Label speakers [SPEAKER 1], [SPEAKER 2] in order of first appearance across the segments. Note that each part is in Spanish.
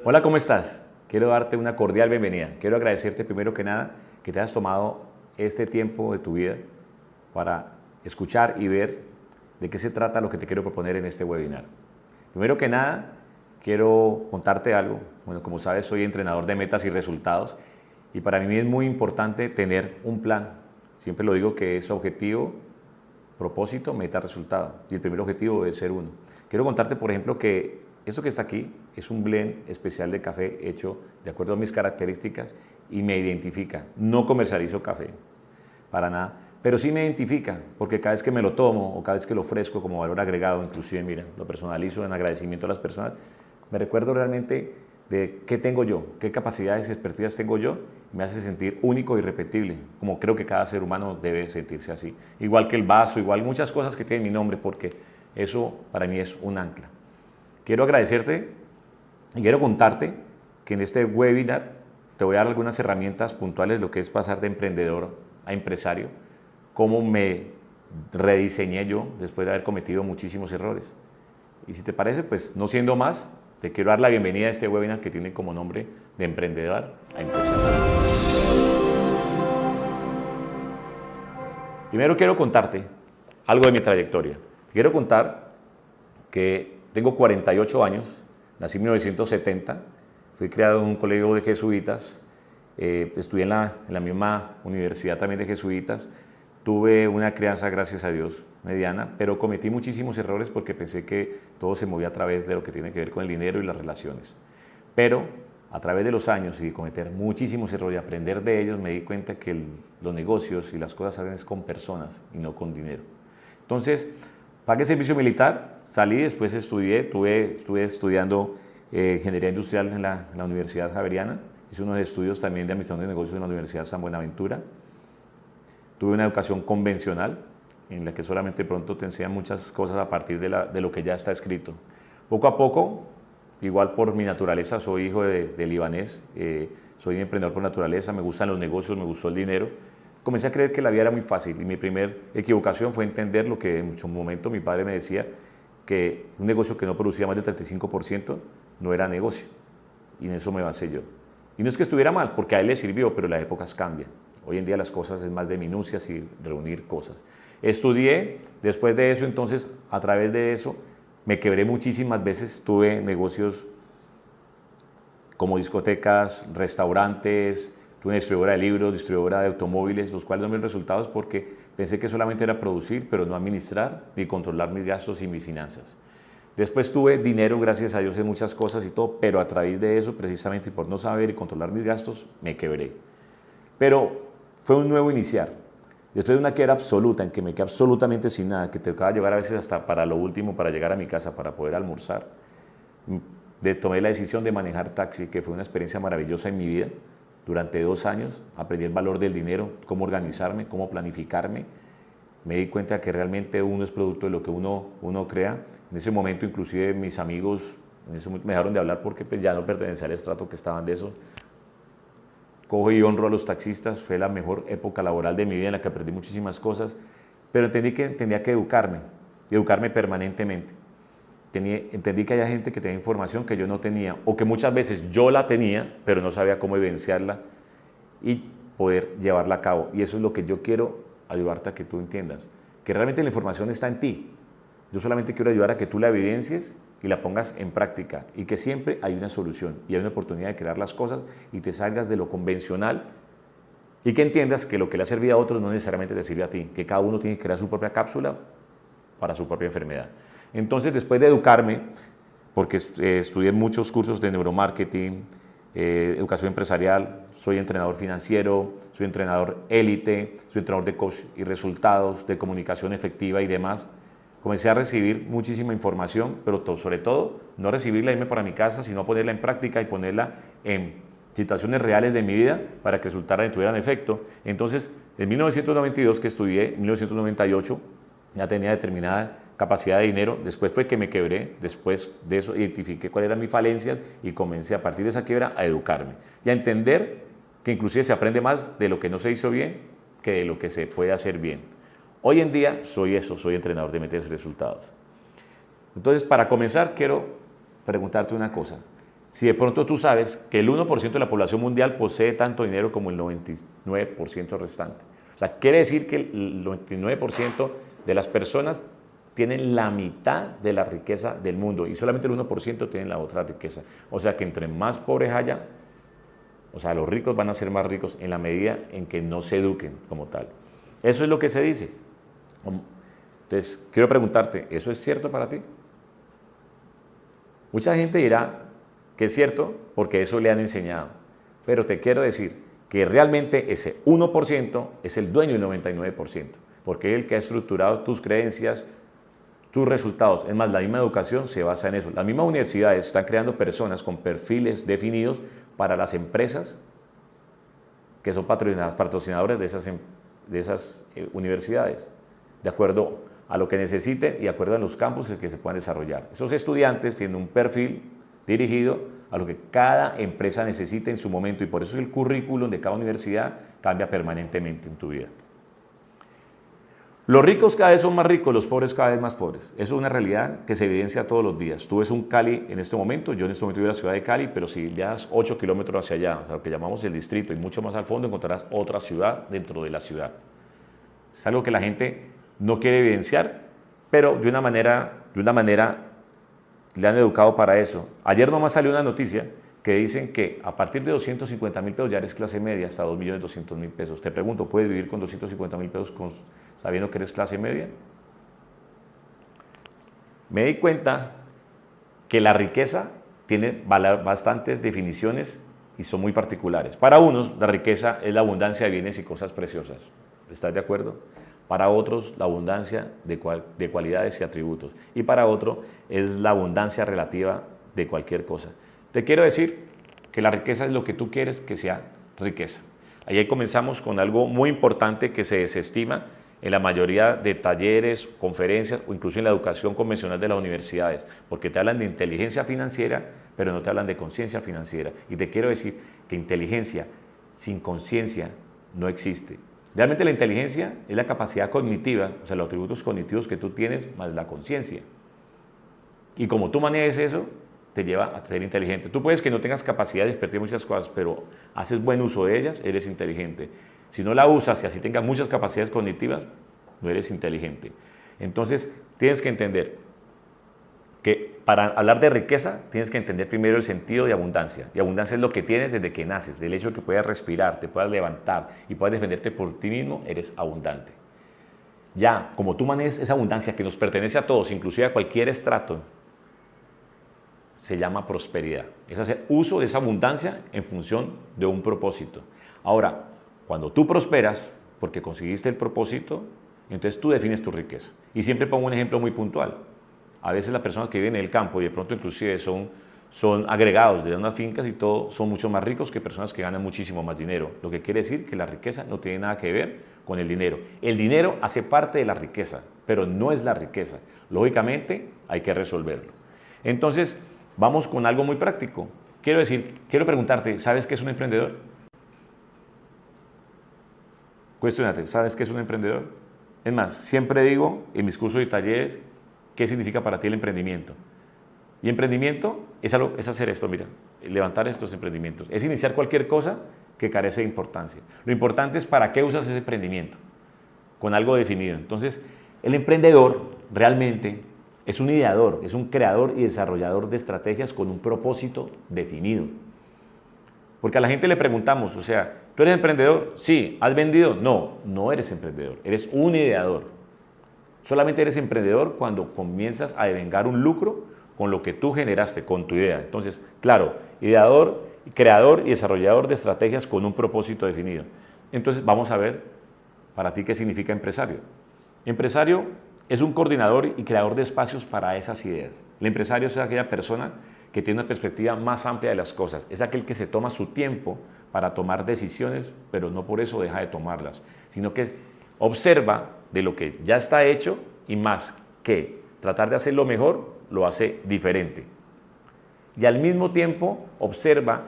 [SPEAKER 1] Hola, ¿cómo estás? Quiero darte una cordial bienvenida. Quiero agradecerte primero que nada que te hayas tomado este tiempo de tu vida para escuchar y ver de qué se trata lo que te quiero proponer en este webinar. Primero que nada, quiero contarte algo. Bueno, como sabes, soy entrenador de metas y resultados y para mí es muy importante tener un plan. Siempre lo digo que es objetivo, propósito, meta, resultado. Y el primer objetivo debe ser uno. Quiero contarte, por ejemplo, que esto que está aquí es un blend especial de café hecho de acuerdo a mis características y me identifica. No comercializo café, para nada, pero sí me identifica, porque cada vez que me lo tomo o cada vez que lo ofrezco como valor agregado, inclusive, mira, lo personalizo en agradecimiento a las personas, me recuerdo realmente de qué tengo yo, qué capacidades y expertices tengo yo, me hace sentir único e irrepetible, como creo que cada ser humano debe sentirse así. Igual que el vaso, igual muchas cosas que tienen mi nombre, porque eso para mí es un ancla. Quiero agradecerte y quiero contarte que en este webinar te voy a dar algunas herramientas puntuales de lo que es pasar de emprendedor a empresario, cómo me rediseñé yo después de haber cometido muchísimos errores. Y si te parece, pues no siendo más, te quiero dar la bienvenida a este webinar que tiene como nombre de emprendedor a empresario. Primero quiero contarte algo de mi trayectoria. Quiero contar que tengo 48 años, nací en 1970, fui criado en un colegio de jesuitas, estudié en la misma universidad también de jesuitas, tuve una crianza, gracias a Dios, mediana, pero cometí muchísimos errores porque pensé que todo se movía a través de lo que tiene que ver con el dinero y las relaciones. Pero a través de los años y de cometer muchísimos errores y aprender de ellos, me di cuenta que los negocios y las cosas se hacen con personas y no con dinero. Entonces, pagué servicio militar, salí, después estuve estudiando ingeniería industrial en la Universidad Javeriana, hice unos estudios también de administración de negocios en la Universidad San Buenaventura, tuve una educación convencional en la que solamente pronto te enseñan muchas cosas a partir de lo que ya está escrito. Poco a poco, igual por mi naturaleza, soy hijo de libanés, soy emprendedor por naturaleza, me gustan los negocios, me gustó el dinero. Comencé a creer que la vida era muy fácil y mi primera equivocación fue entender lo que en su momento mi padre me decía, que un negocio que no producía más del 35% no era negocio, y en eso me basé yo. Y no es que estuviera mal, porque a él le sirvió, pero las épocas cambian. Hoy en día las cosas es más de minucias y reunir cosas. Estudié, después de eso, entonces, a través de eso, me quebré muchísimas veces, tuve negocios como discotecas, restaurantes, tuve una distribuidora de libros, distribuidora de automóviles, los cuales no me dieron resultados porque pensé que solamente era producir, pero no administrar ni controlar mis gastos y mis finanzas. Después tuve dinero, gracias a Dios, en muchas cosas y todo, pero a través de eso, precisamente por no saber y controlar mis gastos, me quebré. Pero fue un nuevo iniciar. Después de una quiebra absoluta, en que me quedé absolutamente sin nada, que te tocaba llegar a veces hasta para lo último, para llegar a mi casa, para poder almorzar, tomé la decisión de manejar taxi, que fue una experiencia maravillosa en mi vida. Durante 2 años aprendí el valor del dinero, cómo organizarme, cómo planificarme. Me di cuenta que realmente uno es producto de lo que uno crea. En ese momento inclusive mis amigos me dejaron de hablar porque pues, ya no pertenecía al estrato que estaban de eso. Cojo y honro a los taxistas, fue la mejor época laboral de mi vida en la que aprendí muchísimas cosas, pero entendí que tenía que educarme permanentemente. Entendí que había gente que tenía información que yo no tenía, o que muchas veces yo la tenía, pero no sabía cómo evidenciarla y poder llevarla a cabo. Y eso es lo que yo quiero ayudarte a que tú entiendas, que realmente la información está en ti. Yo solamente quiero ayudar a que tú la evidencies y la pongas en práctica, y que siempre hay una solución y hay una oportunidad de crear las cosas y te salgas de lo convencional, y que entiendas que lo que le ha servido a otros no necesariamente te sirve a ti, que cada uno tiene que crear su propia cápsula para su propia enfermedad. Entonces, después de educarme, porque estudié muchos cursos de neuromarketing, educación empresarial, soy entrenador financiero, soy entrenador élite, soy entrenador de coach y resultados, de comunicación efectiva y demás. Comencé a recibir muchísima información, pero sobre todo no recibirla e irme para mi casa, sino ponerla en práctica y ponerla en situaciones reales de mi vida para que resultaran y tuvieran efecto. Entonces, en 1992 que estudié, en 1998 ya tenía determinada capacidad de dinero, después fue que me quebré, después de eso identifiqué cuáles eran mis falencias y comencé a partir de esa quiebra a educarme y a entender que inclusive se aprende más de lo que no se hizo bien que de lo que se puede hacer bien. Hoy en día soy eso, soy entrenador de metas y resultados. Entonces, para comenzar, quiero preguntarte una cosa. si de pronto tú sabes que el 1% de la población mundial posee tanto dinero como el 99% restante? O sea, quiere decir que el 99% de las personas tienen la mitad de la riqueza del mundo y solamente el 1% tienen la otra riqueza. O sea que entre más pobres haya, o sea, los ricos van a ser más ricos en la medida en que no se eduquen como tal. Eso es lo que se dice. Entonces, quiero preguntarte, ¿eso es cierto para ti? Mucha gente dirá que es cierto porque eso le han enseñado, pero te quiero decir que realmente ese 1% es el dueño del 99%, porque es el que ha estructurado tus creencias, tus resultados. Es más, la misma educación se basa en eso. Las mismas universidades están creando personas con perfiles definidos para las empresas que son patrocinadores de esas universidades, de acuerdo a lo que necesiten y de acuerdo a los campos en que se puedan desarrollar. Esos estudiantes tienen un perfil dirigido a lo que cada empresa necesita en su momento y por eso el currículum de cada universidad cambia permanentemente en tu vida. Los ricos cada vez son más ricos, los pobres cada vez más pobres. Eso es una realidad que se evidencia todos los días. Tú ves un Cali en este momento, yo en este momento vivo en la ciudad de Cali, pero si viajas 8 kilómetros hacia allá, o sea, lo que llamamos el distrito, y mucho más al fondo encontrarás otra ciudad dentro de la ciudad. Es algo que la gente no quiere evidenciar, pero de una manera le han educado para eso. Ayer nomás salió una noticia que dicen que a partir de 250.000 pesos ya eres clase media, hasta 2.200.000 pesos. Te pregunto, ¿puedes vivir con 250.000 pesos sabiendo que eres clase media? Me di cuenta que la riqueza tiene bastantes definiciones y son muy particulares. Para unos, la riqueza es la abundancia de bienes y cosas preciosas. ¿Estás de acuerdo? Para otros, la abundancia de cualidades y atributos. Y para otro, es la abundancia relativa de cualquier cosa. Te quiero decir que la riqueza es lo que tú quieres que sea riqueza. Ahí comenzamos con algo muy importante que se desestima en la mayoría de talleres, conferencias o incluso en la educación convencional de las universidades, porque te hablan de inteligencia financiera, pero no te hablan de conciencia financiera. Y te quiero decir que inteligencia sin conciencia no existe. Realmente la inteligencia es la capacidad cognitiva, o sea, los atributos cognitivos que tú tienes más la conciencia. Y como tú manejes eso, te lleva a ser inteligente. Tú puedes que no tengas capacidad de expertir muchas cosas, pero haces buen uso de ellas, eres inteligente. Si no la usas y así tengas muchas capacidades cognitivas, no eres inteligente. Entonces, tienes que entender que para hablar de riqueza, tienes que entender primero el sentido de abundancia. Y abundancia es lo que tienes desde que naces, del hecho de que puedas respirar, te puedas levantar y puedas defenderte por ti mismo, eres abundante. Ya, como tú manejas esa abundancia que nos pertenece a todos, inclusive a cualquier estrato, se llama prosperidad. Es hacer uso de esa abundancia en función de un propósito. Ahora, cuando tú prosperas, porque conseguiste el propósito, entonces tú defines tu riqueza. Y siempre pongo un ejemplo muy puntual. A veces las personas que viven en el campo y de pronto inclusive son agregados de unas fincas y todo, son mucho más ricos que personas que ganan muchísimo más dinero. Lo que quiere decir que la riqueza no tiene nada que ver con el dinero. El dinero hace parte de la riqueza, pero no es la riqueza. Lógicamente hay que resolverlo. Entonces, vamos con algo muy práctico. Quiero preguntarte, ¿sabes qué es un emprendedor? Cuestiónate, ¿sabes qué es un emprendedor? Es más, siempre digo en mis cursos y talleres, ¿qué significa para ti el emprendimiento? Y emprendimiento es hacer esto, mira, levantar estos emprendimientos. Es iniciar cualquier cosa que carece de importancia. Lo importante es para qué usas ese emprendimiento, con algo definido. Entonces, el emprendedor realmente es un ideador, es un creador y desarrollador de estrategias con un propósito definido. Porque a la gente le preguntamos, o sea, ¿tú eres emprendedor? Sí. ¿Has vendido? No, no eres emprendedor, eres un ideador. Solamente eres emprendedor cuando comienzas a devengar un lucro con lo que tú generaste, con tu idea. Entonces, claro, ideador, creador y desarrollador de estrategias con un propósito definido. Entonces, vamos a ver para ti qué significa empresario. Empresario es un coordinador y creador de espacios para esas ideas. El empresario es aquella persona que tiene una perspectiva más amplia de las cosas. Es aquel que se toma su tiempo para tomar decisiones, pero no por eso deja de tomarlas, sino que observa de lo que ya está hecho y más que tratar de hacerlo mejor, lo hace diferente. Y al mismo tiempo observa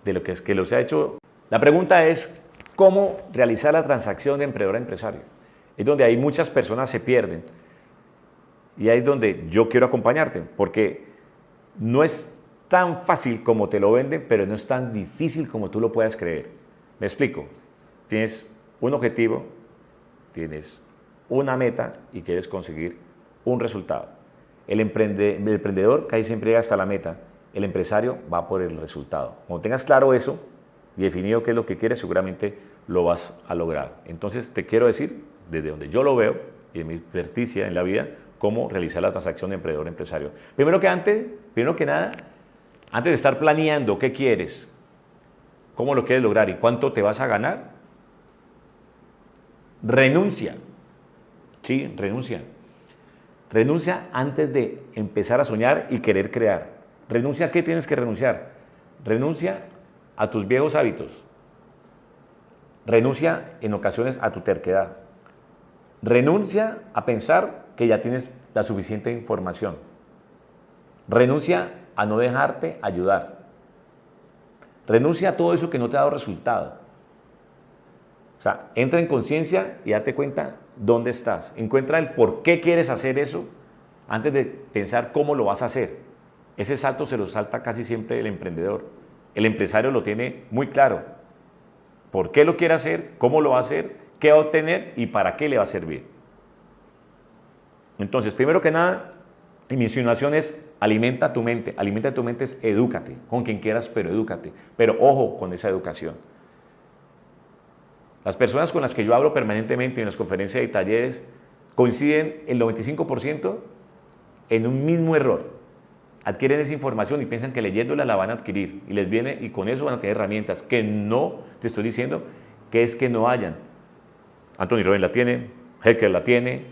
[SPEAKER 1] de lo que es que lo se ha hecho. La pregunta es, ¿cómo realizar la transacción de emprendedor a empresario? Es donde ahí muchas personas se pierden. Y ahí es donde yo quiero acompañarte, porque no es tan fácil como te lo venden, pero no es tan difícil como tú lo puedas creer. Me explico. Tienes un objetivo, tienes una meta y quieres conseguir un resultado. El emprendedor casi siempre llega hasta la meta, el empresario va por el resultado. Cuando tengas claro eso y definido qué es lo que quieres, seguramente lo vas a lograr. Entonces te quiero decir, desde donde yo lo veo y de mi experticia en la vida, cómo realizar la transacción de emprendedor-empresario. Primero que nada, antes de estar planeando qué quieres, cómo lo quieres lograr y cuánto te vas a ganar, renuncia. Sí, renuncia. Renuncia antes de empezar a soñar y querer crear. ¿Renuncia a qué tienes que renunciar? Renuncia a tus viejos hábitos. Renuncia en ocasiones a tu terquedad. Renuncia a pensar que ya tienes la suficiente información. Renuncia a no dejarte ayudar. Renuncia a todo eso que no te ha dado resultado. O sea, entra en conciencia y date cuenta dónde estás. Encuentra el por qué quieres hacer eso antes de pensar cómo lo vas a hacer. Ese salto se lo salta casi siempre el emprendedor. El empresario lo tiene muy claro. ¿Por qué lo quiere hacer? ¿Cómo lo va a hacer? ¿Qué va a obtener? ¿Y para qué le va a servir? Entonces, primero que nada, mi insinuación es alimenta tu mente. Alimenta tu mente es edúcate, con quien quieras, pero edúcate. Pero ojo con esa educación. Las personas con las que yo hablo permanentemente en las conferencias y talleres coinciden el 95% en un mismo error. Adquieren esa información y piensan que leyéndola la van a adquirir y les viene y con eso van a tener herramientas que no, te estoy diciendo, que es que no hayan. Anthony Robbins la tiene, Hecker la tiene,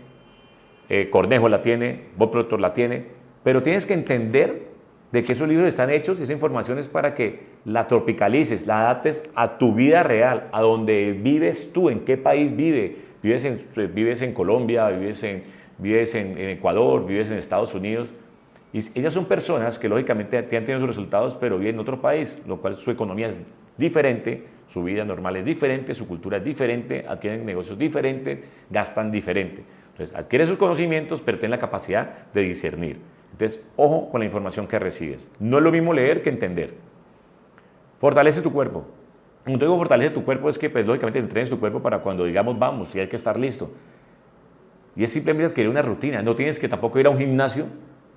[SPEAKER 1] Cornejo la tiene, Bob Proctor la tiene, pero tienes que entender de que esos libros están hechos y esa información es para que la tropicalices, la adaptes a tu vida real, a donde vives tú, en qué país vives en Colombia, vives en Ecuador, vives en Estados Unidos. Y ellas son personas que lógicamente han tenido sus resultados, pero viven en otro país, lo cual su economía es diferente, su vida normal es diferente, su cultura es diferente, adquieren negocios diferentes, gastan diferente. Entonces, adquiere sus conocimientos, pero ten la capacidad de discernir. Entonces, ojo con la información que recibes. No es lo mismo leer que entender. Fortalece tu cuerpo. Cuando te digo fortalece tu cuerpo es que, pues, lógicamente, entrenes tu cuerpo para cuando digamos vamos y hay que estar listo. Y es simplemente adquirir una rutina. No tienes que tampoco ir a un gimnasio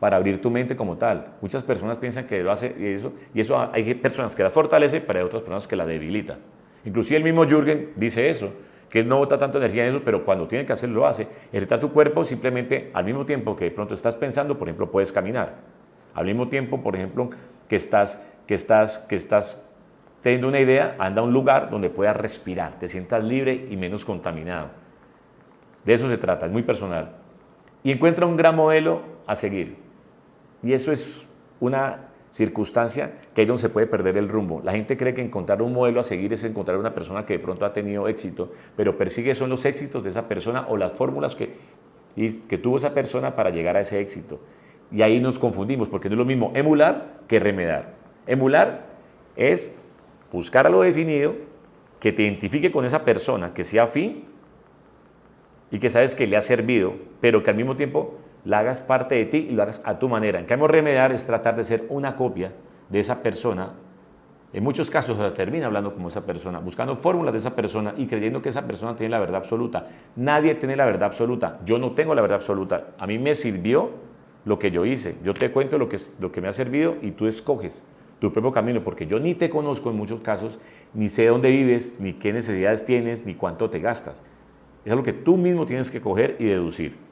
[SPEAKER 1] para abrir tu mente como tal. Muchas personas piensan que lo hace y eso hay personas que la fortalece, pero hay otras personas que la debilita. Inclusive el mismo Jürgen dice eso, que él no bota tanta energía en eso, pero cuando tiene que hacerlo lo hace. Ejercitar tu cuerpo simplemente al mismo tiempo que de pronto estás pensando, por ejemplo, puedes caminar. Al mismo tiempo, por ejemplo, que estás teniendo una idea, anda a un lugar donde puedas respirar, te sientas libre y menos contaminado. De eso se trata, es muy personal. Y encuentra un gran modelo a seguir. Y eso es una circunstancia que ahí donde se puede perder el rumbo. La gente cree que encontrar un modelo a seguir es encontrar una persona que de pronto ha tenido éxito, pero persigue son los éxitos de esa persona o las fórmulas que tuvo esa persona para llegar a ese éxito. Y ahí nos confundimos, porque no es lo mismo emular que remedar. Emular es buscar a lo definido, que te identifique con esa persona, que sea afín y que sabes que le ha servido, pero que al mismo tiempo la hagas parte de ti y lo hagas a tu manera. En cambio, remediar es tratar de ser una copia de esa persona. En muchos casos se termina hablando como esa persona, buscando fórmulas de esa persona y creyendo que esa persona tiene la verdad absoluta. Nadie tiene la verdad absoluta. Yo no tengo la verdad absoluta. A mí me sirvió lo que yo hice. Yo te cuento lo que me ha servido y tú escoges tu propio camino, porque yo ni te conozco en muchos casos, ni sé dónde vives, ni qué necesidades tienes, ni cuánto te gastas. Es algo que tú mismo tienes que coger y deducir.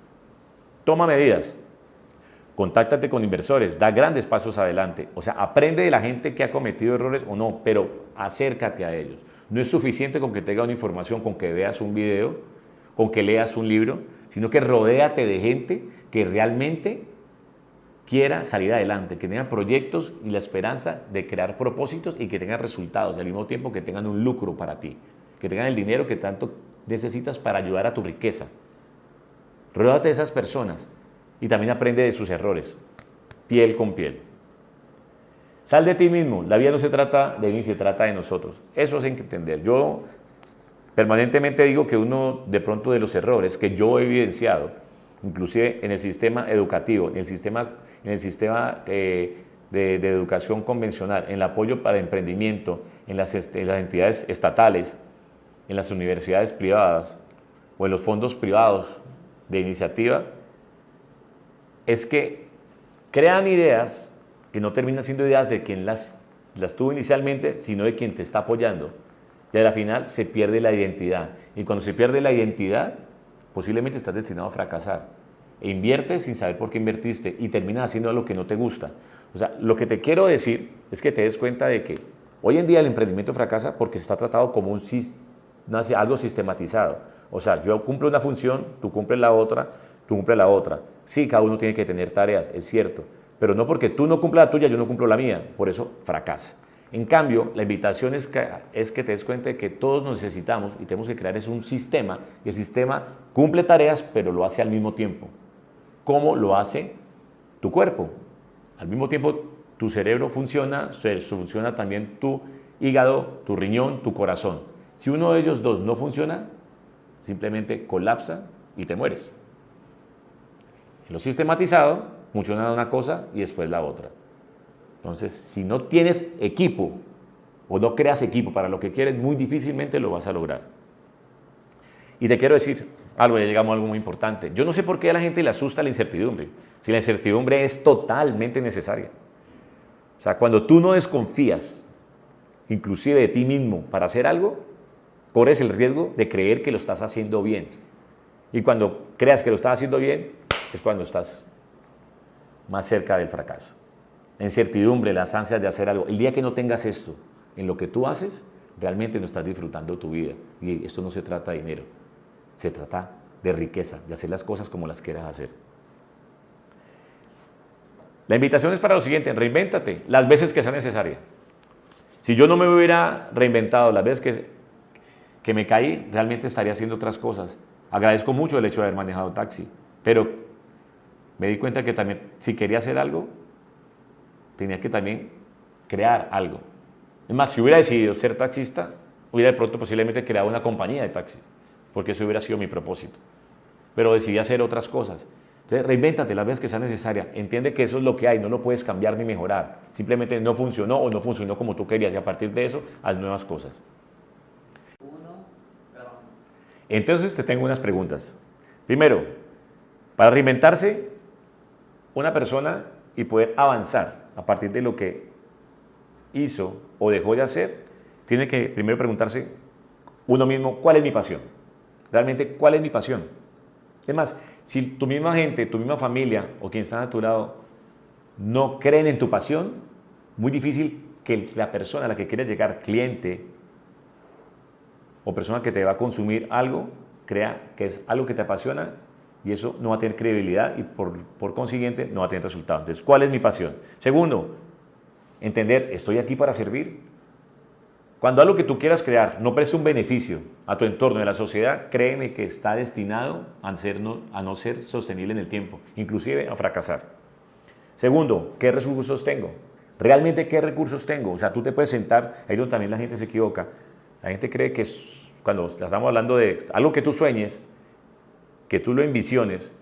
[SPEAKER 1] Toma medidas, contáctate con inversores, da grandes pasos adelante, o sea, aprende de la gente que ha cometido errores o no, pero acércate a ellos. No es suficiente con que tengas una información, con que veas un video, con que leas un libro, sino que rodéate de gente que realmente quiera salir adelante, que tenga proyectos y la esperanza de crear propósitos y que tengan resultados, y al mismo tiempo que tengan un lucro para ti, que tengan el dinero que tanto necesitas para ayudar a tu riqueza. Ródate de esas personas y también aprende de sus errores, piel con piel. Sal de ti mismo, la vida no se trata de mí, se trata de nosotros. Eso hay que entender. Yo permanentemente digo que uno de pronto de los errores que yo he evidenciado, inclusive en el sistema educativo, en el sistema de de educación convencional, en el apoyo para emprendimiento, en las entidades estatales, en las universidades privadas o en los fondos privados de iniciativa, es que crean ideas que no terminan siendo ideas de quien las tuvo inicialmente, sino de quien te está apoyando. Y a la final se pierde la identidad. Y cuando se pierde la identidad, posiblemente estás destinado a fracasar. E inviertes sin saber por qué invertiste y terminas haciendo algo que no te gusta. O sea, lo que te quiero decir es que te des cuenta de que hoy en día el emprendimiento fracasa porque se está tratado como algo sistematizado. O sea, yo cumplo una función, tú cumples la otra, tú cumples la otra. Sí, cada uno tiene que tener tareas, es cierto, pero no porque tú no cumplas la tuya, yo no cumplo la mía, por eso fracasa. En cambio, la invitación es que te des cuenta de que todos nos necesitamos y tenemos que crear un sistema, y el sistema cumple tareas, pero lo hace al mismo tiempo. ¿Cómo lo hace tu cuerpo? Al mismo tiempo, tu cerebro funciona también tu hígado, tu riñón, tu corazón. Si uno de ellos dos no funciona, simplemente colapsa y te mueres. En lo sistematizado, funciona una cosa y después la otra. Entonces, si no tienes equipo o no creas equipo para lo que quieres, muy difícilmente lo vas a lograr. Y te quiero decir algo, ya llegamos a algo muy importante. Yo no sé por qué a la gente le asusta la incertidumbre, si la incertidumbre es totalmente necesaria. O sea, cuando tú no desconfías, inclusive de ti mismo, para hacer algo, corres el riesgo de creer que lo estás haciendo bien. Y cuando creas que lo estás haciendo bien, es cuando estás más cerca del fracaso. La incertidumbre, las ansias de hacer algo. El día que no tengas esto en lo que tú haces, realmente no estás disfrutando tu vida. Y esto no se trata de dinero, se trata de riqueza, de hacer las cosas como las quieras hacer. La invitación es para lo siguiente: reinvéntate las veces que sea necesaria. Si yo no me hubiera reinventado las veces que me caí, realmente estaría haciendo otras cosas. Agradezco mucho el hecho de haber manejado taxi, pero me di cuenta que también, si quería hacer algo, tenía que también crear algo. Es más, si hubiera decidido ser taxista, hubiera de pronto posiblemente creado una compañía de taxis, porque eso hubiera sido mi propósito. Pero decidí hacer otras cosas. Entonces, reinvéntate las veces que sea necesaria. Entiende que eso es lo que hay, no lo puedes cambiar ni mejorar. Simplemente no funcionó o no funcionó como tú querías, y a partir de eso, haz nuevas cosas. Entonces, te tengo unas preguntas. Primero, para reinventarse, una persona y poder avanzar a partir de lo que hizo o dejó de hacer, tiene que primero preguntarse uno mismo: ¿cuál es mi pasión? Realmente, ¿cuál es mi pasión? Es más, si tu misma gente, tu misma familia o quien está a tu lado no creen en tu pasión, muy difícil que la persona a la que quieres llegar, cliente o persona que te va a consumir algo, crea que es algo que te apasiona, y eso no va a tener credibilidad y por consiguiente no va a tener resultados. Entonces, ¿cuál es mi pasión? Segundo, entender: ¿estoy aquí para servir? Cuando algo que tú quieras crear no presta un beneficio a tu entorno, a la sociedad, créeme que está destinado a no ser sostenible en el tiempo, inclusive a fracasar. Segundo, ¿qué recursos tengo? ¿Realmente qué recursos tengo? O sea, tú te puedes sentar, ahí donde también la gente se equivoca. La gente cree que cuando estamos hablando de algo que tú sueñes, que tú lo envisiones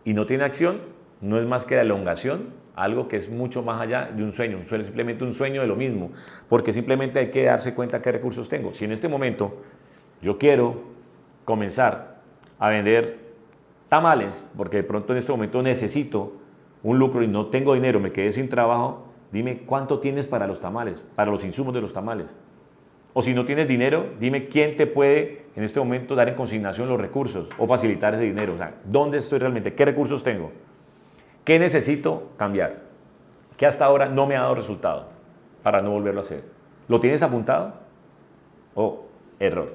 [SPEAKER 1] y no tiene acción, no es más que la elongación, algo que es mucho más allá de un sueño, simplemente un sueño de lo mismo, porque simplemente hay que darse cuenta qué recursos tengo. Si en este momento yo quiero comenzar a vender tamales, porque de pronto en este momento necesito un lucro y no tengo dinero, me quedé sin trabajo, dime cuánto tienes para los tamales, para los insumos de los tamales. O si no tienes dinero, dime quién te puede en este momento dar en consignación los recursos o facilitar ese dinero. O sea, ¿dónde estoy realmente? ¿Qué recursos tengo? ¿Qué necesito cambiar? ¿Qué hasta ahora no me ha dado resultado para no volverlo a hacer? ¿Lo tienes apuntado? Error.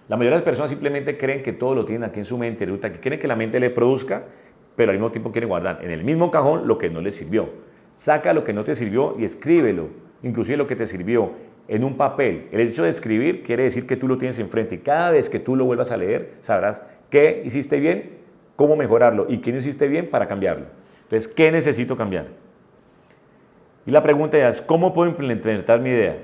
[SPEAKER 1] La mayoría de las personas simplemente creen que todo lo tienen aquí en su mente, que quieren que la mente le produzca, pero al mismo tiempo quieren guardar en el mismo cajón lo que no les sirvió. Saca lo que no te sirvió y escríbelo, inclusive lo que te sirvió, en un papel. El hecho de escribir quiere decir que tú lo tienes enfrente y cada vez que tú lo vuelvas a leer sabrás qué hiciste bien, cómo mejorarlo y qué no hiciste bien para cambiarlo. Entonces, ¿qué necesito cambiar? Y la pregunta ya es: ¿cómo puedo implementar mi idea?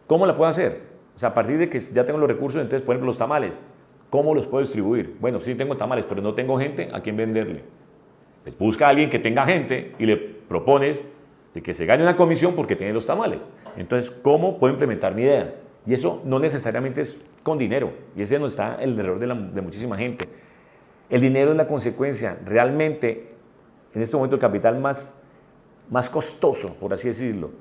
[SPEAKER 1] ¿Cómo la puedo hacer? O sea, a partir de que ya tengo los recursos, entonces, por ejemplo, los tamales, ¿cómo los puedo distribuir? Bueno, sí tengo tamales, pero no tengo gente a quien venderle. Pues busca a alguien que tenga gente y le propones de que se gane una comisión porque tiene los tamales. Entonces, ¿cómo puedo implementar mi idea? Y eso no necesariamente es con dinero, y ese no está el error de muchísima gente. El dinero es la consecuencia. Realmente, en este momento, el capital más costoso, por así decirlo,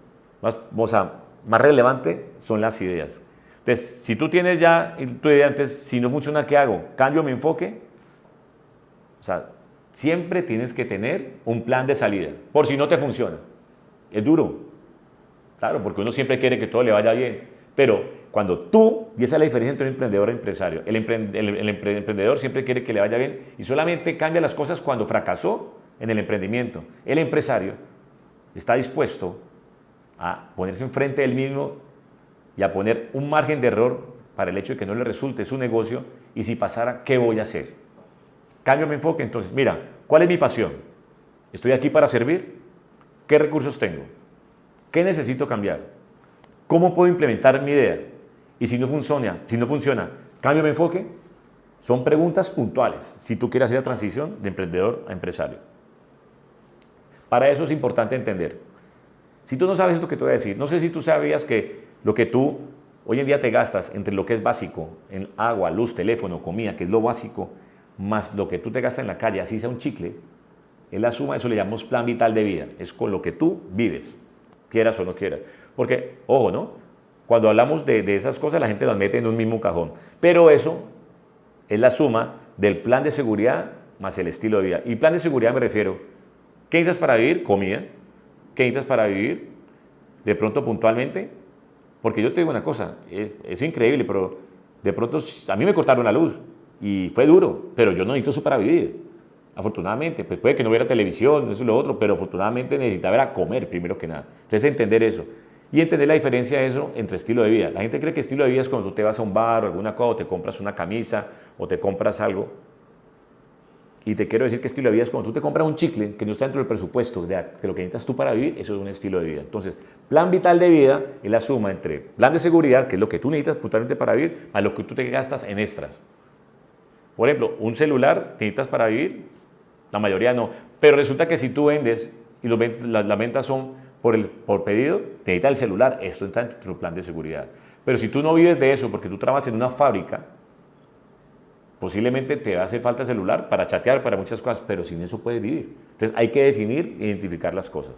[SPEAKER 1] más relevante, son las ideas. Entonces, si tú tienes ya tu idea, entonces, si no funciona, ¿qué hago? ¿Cambio mi enfoque? O sea, siempre tienes que tener un plan de salida, por si no te funciona. Es duro, claro, porque uno siempre quiere que todo le vaya bien, pero cuando tú, y esa es la diferencia entre un emprendedor y un empresario, el emprendedor siempre quiere que le vaya bien y solamente cambia las cosas cuando fracasó en el emprendimiento. El empresario está dispuesto a ponerse enfrente del mismo y a poner un margen de error para el hecho de que no le resulte su negocio, y si pasara, ¿qué voy a hacer? Cambio mi enfoque. Entonces, mira, ¿cuál es mi pasión? ¿Estoy aquí para servir? ¿Qué recursos tengo? ¿Qué necesito cambiar? ¿Cómo puedo implementar mi idea? Y si no funciona, ¿cambio mi enfoque? Son preguntas puntuales si tú quieres hacer la transición de emprendedor a empresario. Para eso es importante entender. Si tú no sabes esto que te voy a decir, no sé si tú sabías que lo que tú hoy en día te gastas entre lo que es básico, en agua, luz, teléfono, comida, que es lo básico, más lo que tú te gastas en la calle, así sea un chicle, es la suma, eso le llamamos plan vital de vida, es con lo que tú vives, quieras o no quieras. Porque, ojo, ¿no? Cuando hablamos de esas cosas, la gente las mete en un mismo cajón, pero eso es la suma del plan de seguridad más el estilo de vida. Y plan de seguridad me refiero, ¿qué necesitas para vivir? Comida. ¿Qué necesitas para vivir? De pronto, puntualmente, porque yo te digo una cosa, es increíble, pero de pronto a mí me cortaron la luz y fue duro, pero yo no necesito eso para vivir. Afortunadamente, pues puede que no hubiera televisión, eso y lo otro, pero afortunadamente necesitaba era comer primero que nada. Entonces, entender eso. Y entender la diferencia de eso entre estilo de vida. La gente cree que estilo de vida es cuando tú te vas a un bar o alguna cosa, o te compras una camisa, o te compras algo. Y te quiero decir que estilo de vida es cuando tú te compras un chicle que no está dentro del presupuesto de lo que necesitas tú para vivir, eso es un estilo de vida. Entonces, plan vital de vida es la suma entre plan de seguridad, que es lo que tú necesitas puntualmente para vivir, más lo que tú te gastas en extras. Por ejemplo, un celular necesitas para vivir, la mayoría no, pero resulta que si tú vendes y las ventas son por pedido, te necesitas el celular, esto está en tu plan de seguridad. Pero si tú no vives de eso porque tú trabajas en una fábrica, posiblemente te hace falta celular para chatear, para muchas cosas, pero sin eso puedes vivir. Entonces hay que definir e identificar las cosas.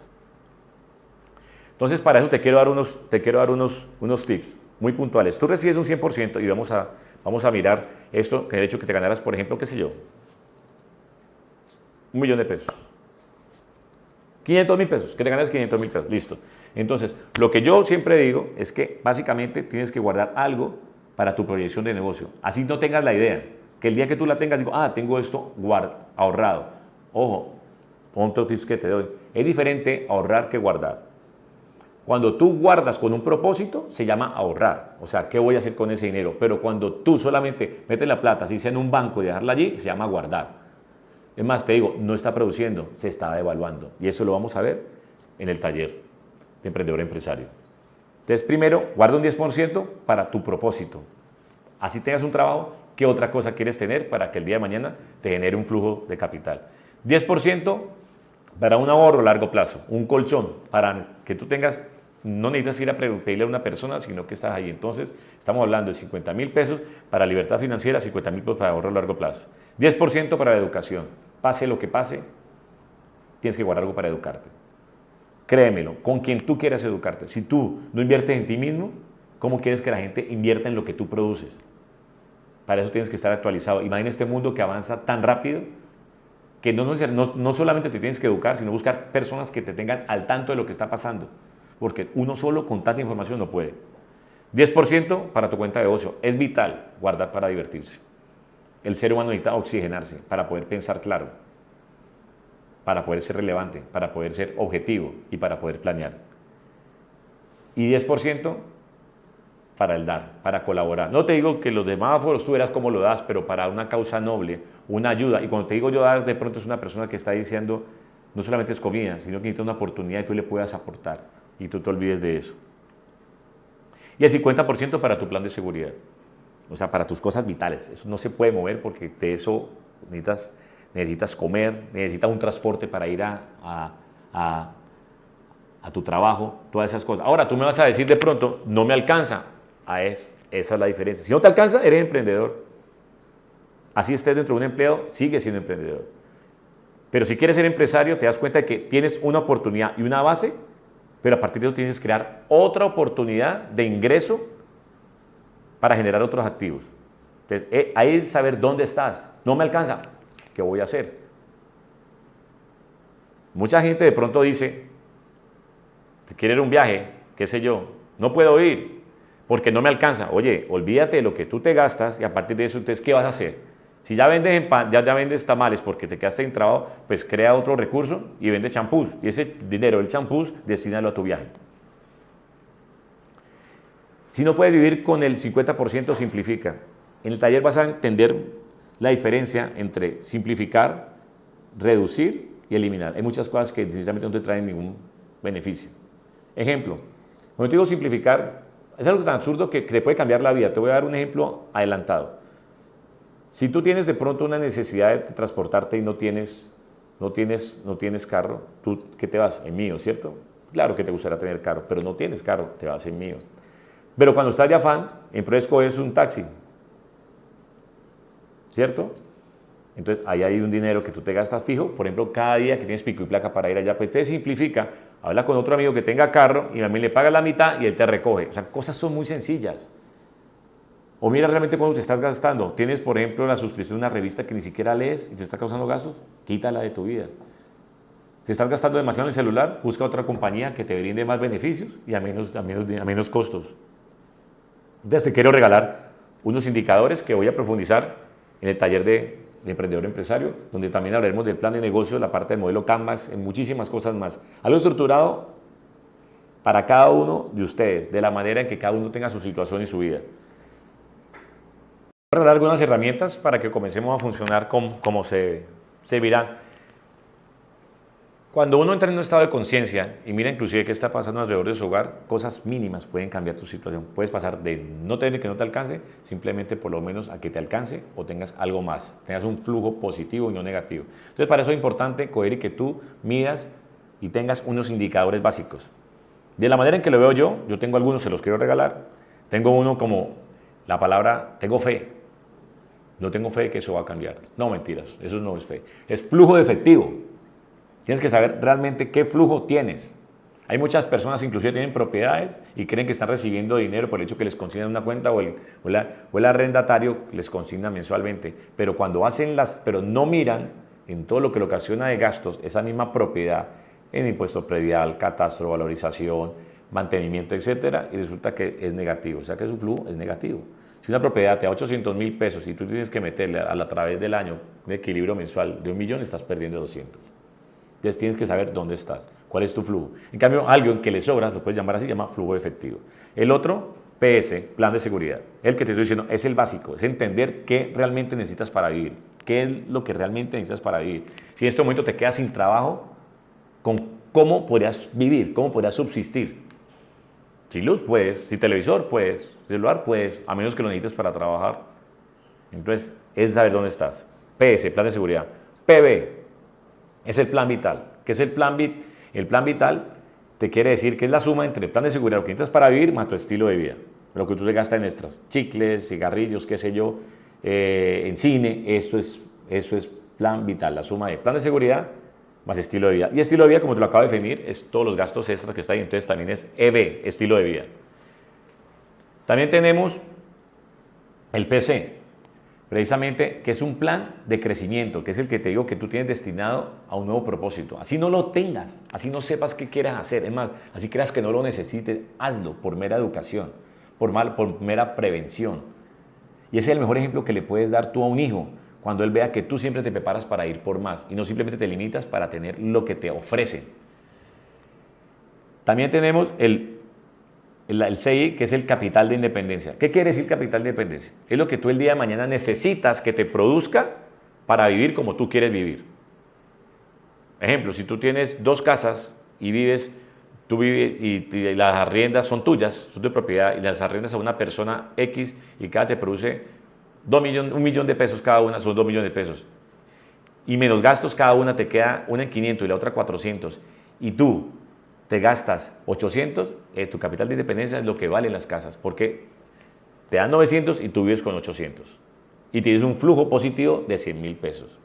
[SPEAKER 1] Entonces para eso te quiero dar unos tips muy puntuales. Tú recibes un 100% y vamos a mirar esto, que de hecho que te ganaras, por ejemplo, qué sé yo, 1.000.000 de pesos. 500.000 pesos, que te ganas 500.000 pesos, listo. Entonces, lo que yo siempre digo es que básicamente tienes que guardar algo para tu proyección de negocio. Así no tengas la idea, que el día que tú la tengas, digo, tengo esto ahorrado. Ojo, otro tips que te doy, es diferente ahorrar que guardar. Cuando tú guardas con un propósito, se llama ahorrar. O sea, ¿qué voy a hacer con ese dinero? Pero cuando tú solamente metes la plata, así sea en un banco y dejarla allí, se llama guardar. Es más, te digo, no está produciendo, se está devaluando. Y eso lo vamos a ver en el taller de emprendedor empresario. Entonces, primero, guarda un 10% para tu propósito. Así tengas un trabajo, ¿qué otra cosa quieres tener para que el día de mañana te genere un flujo de capital? 10% para un ahorro a largo plazo, un colchón, para que tú tengas, no necesitas ir a pedirle a una persona, sino que estás ahí. Entonces, estamos hablando de 50.000 pesos para libertad financiera, 50.000 pesos para ahorro a largo plazo. 10% para la educación. Pase lo que pase, tienes que guardar algo para educarte. Créemelo, con quien tú quieras educarte. Si tú no inviertes en ti mismo, ¿cómo quieres que la gente invierta en lo que tú produces? Para eso tienes que estar actualizado. Imagina este mundo que avanza tan rápido que no solamente te tienes que educar, sino buscar personas que te tengan al tanto de lo que está pasando. Porque uno solo con tanta información no puede. 10% para tu cuenta de ocio. Es vital guardar para divertirse. El ser humano necesita oxigenarse para poder pensar claro, para poder ser relevante, para poder ser objetivo y para poder planear. Y 10% para el dar, para colaborar. No te digo que los semáforos tú verás cómo lo das, pero para una causa noble, una ayuda. Y cuando te digo yo dar, de pronto es una persona que está diciendo, no solamente es comida, sino que necesita una oportunidad y tú le puedas aportar. Y tú te olvides de eso. Y el 50% para tu plan de seguridad. O sea, para tus cosas vitales. Eso no se puede mover porque de eso necesitas comer, necesitas un transporte para ir a a tu trabajo, todas esas cosas. Ahora, tú me vas a decir de pronto, no me alcanza. Esa es la diferencia. Si no te alcanza, eres emprendedor. Así estés dentro de un empleo, sigue siendo emprendedor. Pero si quieres ser empresario, te das cuenta de que tienes una oportunidad y una base, pero a partir de eso tienes que crear otra oportunidad de ingreso para generar otros activos. Entonces, ahí es saber dónde estás. No me alcanza, ¿qué voy a hacer? Mucha gente de pronto dice, quiere ir a un viaje, qué sé yo, no puedo ir porque no me alcanza. Oye, olvídate de lo que tú te gastas y a partir de eso, entonces, ¿qué vas a hacer? Si ya vendes, ya vendes tamales porque te quedaste sin trabajo, pues crea otro recurso y vende champús. Y ese dinero del champús, destínalo a tu viaje. Si no puedes vivir con el 50%, simplifica. En el taller vas a entender la diferencia entre simplificar, reducir y eliminar. Hay muchas cosas que sinceramente no te traen ningún beneficio. Ejemplo, cuando te digo simplificar, es algo tan absurdo que te puede cambiar la vida. Te voy a dar un ejemplo adelantado. Si tú tienes de pronto una necesidad de transportarte y no tienes carro, ¿tú qué te vas? En mío, ¿cierto? Claro que te gustaría tener carro, pero no tienes carro, te vas en mío. Pero cuando estás de afán, en prueba escoges un taxi, ¿cierto? Entonces, ahí hay un dinero que tú te gastas fijo, por ejemplo, cada día que tienes pico y placa para ir allá, pues te simplifica, habla con otro amigo que tenga carro y también le paga la mitad y él te recoge. O sea, cosas son muy sencillas. O mira realmente cuánto te estás gastando. Tienes, por ejemplo, la suscripción de una revista que ni siquiera lees y te está causando gastos, quítala de tu vida. Si estás gastando demasiado en el celular, busca otra compañía que te brinde más beneficios y a menos costos. Entonces te quiero regalar unos indicadores que voy a profundizar en el taller de emprendedor empresario, donde también hablaremos del plan de negocio, la parte del modelo Canvas, en muchísimas cosas más. Algo estructurado para cada uno de ustedes, de la manera en que cada uno tenga su situación y su vida. Voy a regalar algunas herramientas para que comencemos a funcionar como se verá. Cuando uno entra en un estado de conciencia y mira inclusive qué está pasando alrededor de su hogar, cosas mínimas pueden cambiar tu situación. Puedes pasar de no tener que no te alcance, simplemente por lo menos a que te alcance o tengas algo más, tengas un flujo positivo y no negativo. Entonces para eso es importante coger y que tú midas y tengas unos indicadores básicos. De la manera en que lo veo yo tengo algunos, se los quiero regalar. Tengo uno como la palabra, tengo fe. No tengo fe de que eso va a cambiar. No, mentiras, eso no es fe. Es flujo de efectivo. Tienes que saber realmente qué flujo tienes. Hay muchas personas inclusive tienen propiedades y creen que están recibiendo dinero por el hecho que les consignan una cuenta o el arrendatario les consigna mensualmente. Pero cuando pero no miran en todo lo que le ocasiona de gastos esa misma propiedad, en impuesto predial, catastro, valorización, mantenimiento, etcétera, y resulta que es negativo. O sea que su flujo es negativo. Si una propiedad te da 800.000 pesos y tú tienes que meterle a través del año un equilibrio mensual de 1.000.000, estás perdiendo 200. Entonces tienes que saber dónde estás, cuál es tu flujo. En cambio, alguien que le sobras, lo puedes llamar así, se llama flujo efectivo. El otro, PS, plan de seguridad. El que te estoy diciendo es el básico, es entender qué realmente necesitas para vivir, qué es lo que realmente necesitas para vivir. Si en este momento te quedas sin trabajo, ¿cómo podrías vivir? ¿Cómo podrías subsistir? Si luz puedes, si televisor puedes, celular puedes, a menos que lo necesites para trabajar. Entonces, es saber dónde estás. PS, plan de seguridad. PB, es el plan vital. ¿Qué es el plan vital? El plan vital te quiere decir que es la suma entre el plan de seguridad, lo que necesitas para vivir, más tu estilo de vida. Lo que tú te gastas en extras, chicles, cigarrillos, qué sé yo, en cine, eso es plan vital, la suma de plan de seguridad más estilo de vida. Y estilo de vida, como te lo acabo de definir, es todos los gastos extras que está ahí, entonces también es EB, estilo de vida. También tenemos el PC, precisamente, que es un plan de crecimiento, que es el que te digo que tú tienes destinado a un nuevo propósito. Así no lo tengas, así no sepas qué quieres hacer, es más, así creas que no lo necesites, hazlo por mera educación, por mera prevención. Y ese es el mejor ejemplo que le puedes dar tú a un hijo, cuando él vea que tú siempre te preparas para ir por más y no simplemente te limitas para tener lo que te ofrecen. También tenemos el CI, que es el capital de independencia. ¿Qué quiere decir capital de independencia? Es lo que tú el día de mañana necesitas que te produzca para vivir como tú quieres vivir. Ejemplo, si tú tienes 2 casas y tú vives y las arriendas son tuyas, son tu propiedad, y las arriendas a una persona X y cada te produce 1 millón de pesos cada una, son 2 millones de pesos. Y menos gastos cada una te queda una en 500 y la otra 400. Y tú te gastas 800, tu capital de independencia es lo que valen las casas, porque te dan 900 y tú vives con 800. Y tienes un flujo positivo de 100.000 pesos.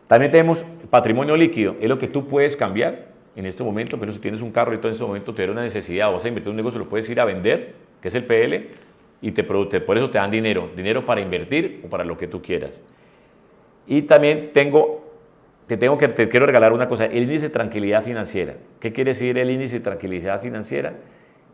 [SPEAKER 1] También tenemos patrimonio líquido, es lo que tú puedes cambiar en este momento, pero si tienes un carro y todo en este momento te da una necesidad o vas a invertir en un negocio, lo puedes ir a vender, que es el PL, y por eso te dan dinero para invertir o para lo que tú quieras. Y también te quiero regalar una cosa, el índice de tranquilidad financiera. ¿Qué quiere decir el índice de tranquilidad financiera?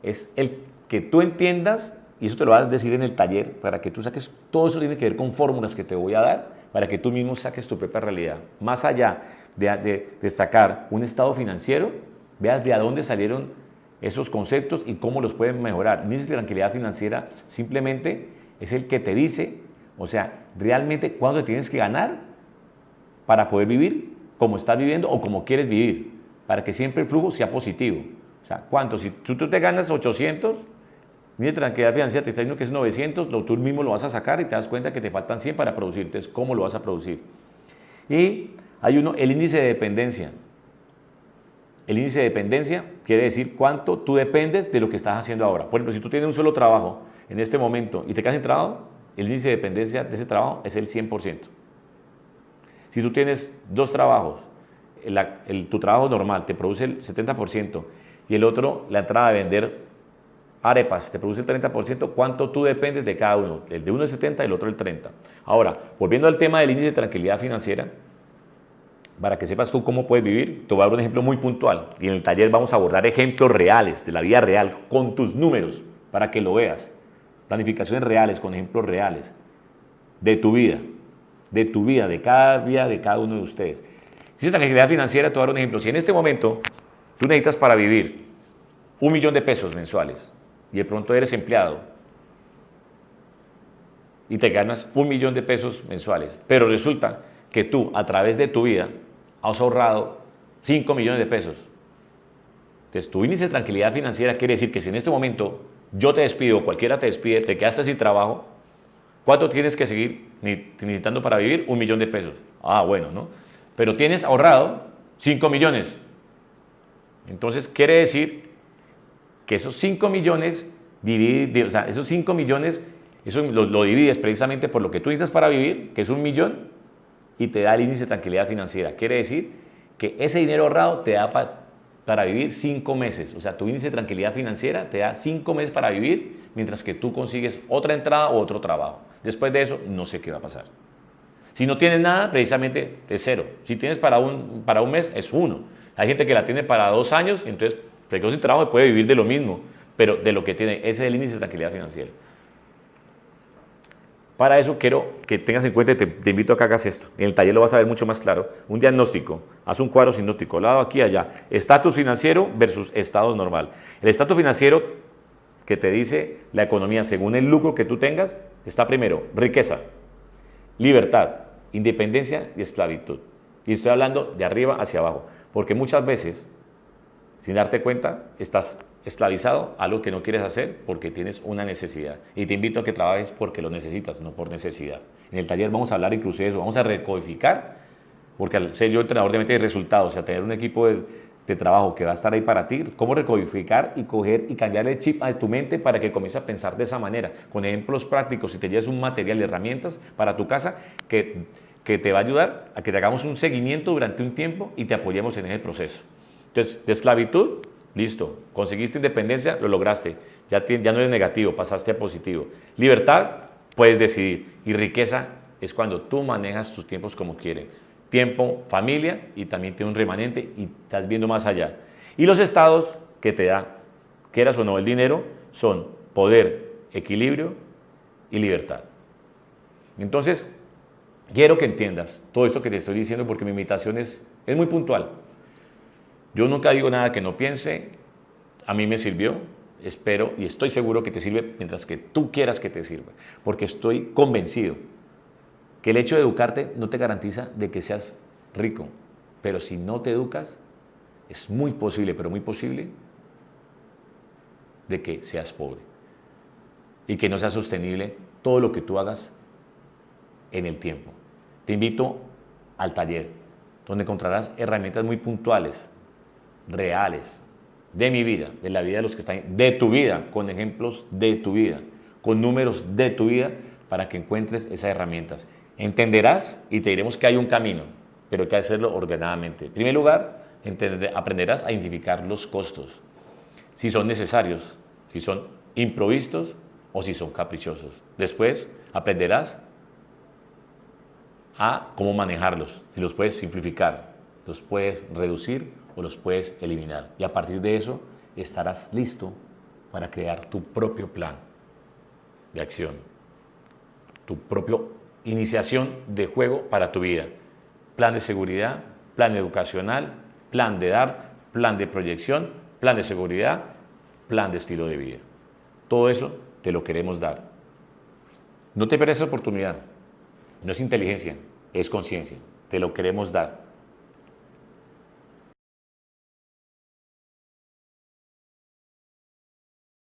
[SPEAKER 1] Es el que tú entiendas, y eso te lo vas a decir en el taller, para que tú saques, todo eso tiene que ver con fórmulas que te voy a dar, para que tú mismo saques tu propia realidad. Más allá de sacar un estado financiero, veas de dónde salieron esos conceptos y cómo los pueden mejorar. El índice de tranquilidad financiera simplemente es el que te dice, o sea, realmente cuánto te tienes que ganar para poder vivir como estás viviendo o como quieres vivir, para que siempre el flujo sea positivo. O sea, ¿cuánto? Si tú te ganas 800, índice de tranquilidad financiera te está diciendo que es 900, tú mismo lo vas a sacar y te das cuenta que te faltan 100 para producir. Entonces, ¿cómo lo vas a producir? Y hay el índice de dependencia. El índice de dependencia quiere decir cuánto tú dependes de lo que estás haciendo ahora. Por ejemplo, si tú tienes un solo trabajo en este momento y te quedas sin trabajo, el índice de dependencia de ese trabajo es el 100%. Si tú tienes dos trabajos, tu trabajo normal te produce el 70% y el otro, la entrada de vender arepas, te produce el 30%, ¿cuánto tú dependes de cada uno? El de uno es 70 y el otro el 30. Ahora, volviendo al tema del índice de tranquilidad financiera, para que sepas tú cómo puedes vivir, te voy a dar un ejemplo muy puntual. Y en el taller vamos a abordar ejemplos reales, de la vida real, con tus números, para que lo veas. Planificaciones reales, con ejemplos reales, de tu vida, de cada día de cada uno de ustedes. Si es tranquilidad financiera, te voy a dar un ejemplo. Si en este momento tú necesitas para vivir 1.000.000 de pesos mensuales y de pronto eres empleado y te ganas 1.000.000 de pesos mensuales, pero resulta que tú a través de tu vida has ahorrado 5 millones de pesos. Entonces, tu índice de tranquilidad financiera quiere decir que si en este momento yo te despido, cualquiera te despide, te quedaste sin trabajo, ¿cuánto tienes que seguir necesitando para vivir? 1.000.000 de pesos. Ah, bueno, ¿no? Pero tienes ahorrado 5 millones. Entonces, quiere decir que esos 5 millones, esos 5 millones, eso lo divides precisamente por lo que tú necesitas para vivir, que es 1.000.000, y te da el índice de tranquilidad financiera. Quiere decir que ese dinero ahorrado te da para vivir 5 meses. O sea, tu índice de tranquilidad financiera te da 5 meses para vivir, mientras que tú consigues otra entrada o otro trabajo. Después de eso, no sé qué va a pasar. Si no tienes nada, precisamente es 0. Si tienes para un mes, es 1. Hay gente que la tiene para 2 años, entonces se quedó sin trabajo y puede vivir de lo mismo, pero de lo que tiene. Ese es el índice de tranquilidad financiera. Para eso quiero que tengas en cuenta y te invito a que hagas esto. En el taller lo vas a ver mucho más claro. Un diagnóstico, haz un cuadro sinóptico, lado aquí y allá. Estatus financiero versus estado normal. El estatus financiero que te dice la economía según el lucro que tú tengas, está primero riqueza, libertad, independencia y esclavitud. Y estoy hablando de arriba hacia abajo, porque muchas veces, sin darte cuenta, estás esclavizado a algo que no quieres hacer porque tienes una necesidad. Y te invito a que trabajes porque lo necesitas, no por necesidad. En el taller vamos a hablar incluso de eso, vamos a recodificar, porque al ser yo entrenador de metas y resultados, o sea, tener un equipo de trabajo que va a estar ahí para ti, cómo recodificar y coger y cambiarle el chip a tu mente para que comiences a pensar de esa manera, con ejemplos prácticos, y te lleves un material de herramientas para tu casa que te va a ayudar a que te hagamos un seguimiento durante un tiempo y te apoyemos en ese proceso. Entonces, de esclavitud, listo, conseguiste independencia, lo lograste, ya no eres negativo, pasaste a positivo. Libertad, puedes decidir, y riqueza es cuando tú manejas tus tiempos como quieres. Tiempo, familia, y también tiene un remanente y estás viendo más allá. Y los estados que te da, quieras o no, el dinero, son poder, equilibrio y libertad. Entonces, quiero que entiendas todo esto que te estoy diciendo porque mi invitación es muy puntual. Yo nunca digo nada que no piense, a mí me sirvió, espero y estoy seguro que te sirve mientras que tú quieras que te sirva, porque estoy convencido que el hecho de educarte no te garantiza de que seas rico, pero si no te educas, es muy posible, pero muy posible, de que seas pobre y que no sea sostenible todo lo que tú hagas en el tiempo. Te invito al taller, donde encontrarás herramientas muy puntuales reales de mi vida, de la vida de los que están, de tu vida, con ejemplos de tu vida, con números de tu vida, para que encuentres esas herramientas. Entenderás y te diremos que hay un camino, pero hay que hacerlo ordenadamente. En primer lugar, aprenderás a identificar los costos, si son necesarios, si son improvistos o si son caprichosos. Después, aprenderás a cómo manejarlos, si los puedes simplificar, los puedes reducir o los puedes eliminar. Y a partir de eso estarás listo para crear tu propio plan de acción, tu propia iniciación de juego para tu vida. Plan de seguridad, plan educacional, plan de dar, plan de proyección, plan de seguridad, plan de estilo de vida. Todo eso te lo queremos dar. No te pierdas esa oportunidad. No es inteligencia, es conciencia. Te lo queremos dar.